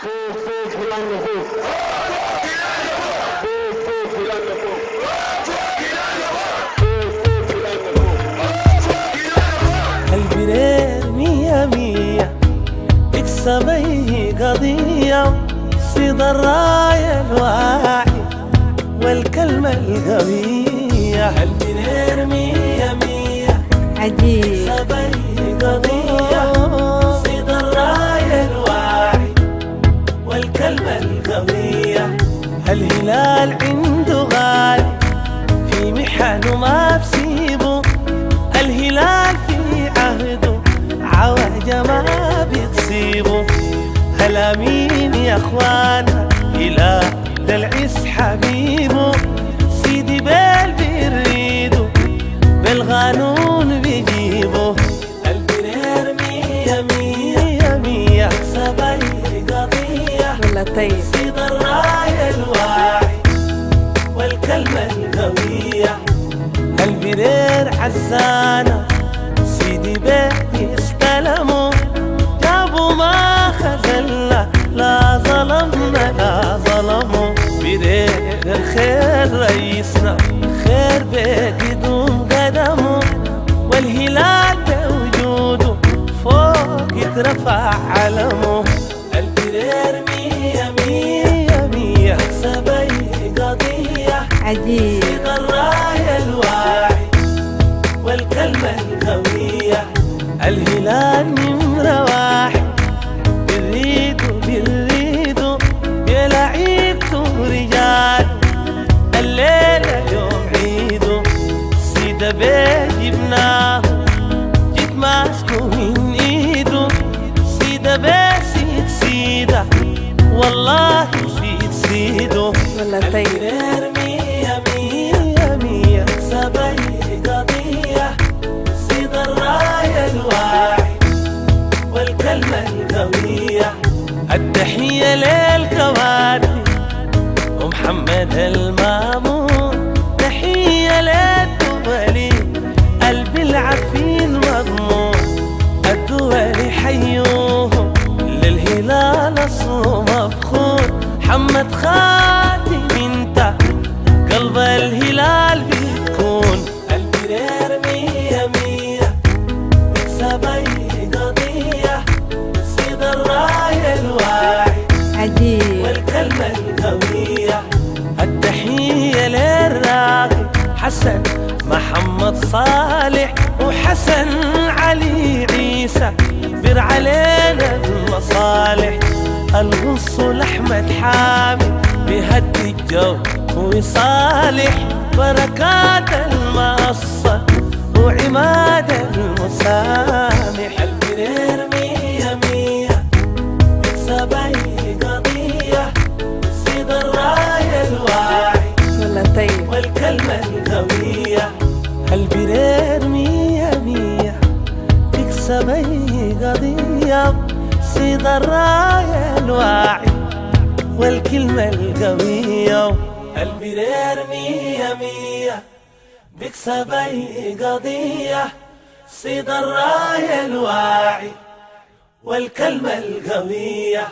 فوق فلان فوق فوق فلان فوق البرير مية مية تكسب اي قضية، صيد الراية الواعي والكلمة القوية. البرير مية مية عجيب تكسب اي قضية، صيد الراية الواعي والكلمة القوية. الهلال عنده غالي في محنه ما بسيبه، الهلال في عهده عوجة ما بتصيبه. الأمين يا اخوانا هلال للعز حبيبه، سيدي بال بيريده بالقانون بيجيبه. البرير مية مية مية تكسب اي قضية، والله طيب صيد الراية الواعي والكلمة القوية. البرير عزانا سيدي بيه استلموا، جابوا ما خذلنا لا ظلمنا لا ظلموا. برير الخير رئيسنا خير بقدوم قدمه، والهلال بوجوده فوق يترفع علمه. البرير مية مية مية تكسب اي قضية، عجيب صيد الراية الواعي والكلمة القوية. الهلال نمرة واحد بنريده يا لعيبته رجال، الليلة يوم عيده. سيدة بيه جبناه جيت ماسكه من ايده، سيدة بيه سيدة والله سيده. والله طيب البرير مية مية مية تكسب اي قضية، صيد الراية الواعي والكلمة القوية. التحية للكواتب ومحمد المامون، تحية للدولي قلب العفين مضمون. الدولي حيوهم للهلال اصله مفخور، محمد خاتم انت قلب الهلال بتكون. البرير مية مية تكسب اي قضية، صيد الراية الواعي عجيب والكلمة القوية. التحية للراغب حسن محمد صالح وحسن علي عيسى، بر علينا المصالح. القنصل احمد حامد بيهدي الجو ويصالح، بركات المقصة وعماد المسامح. البرير مية مية تكسب اي قضية، صيد الراية الواعي والله طيب والكلمة القوية. البرير مية مية تكسب اي قضية، صيد الراية الواعي والكلمة القوية. البرير مية مية بيكسب اي قضية، صيد الراية الواعي والكلمة القوية.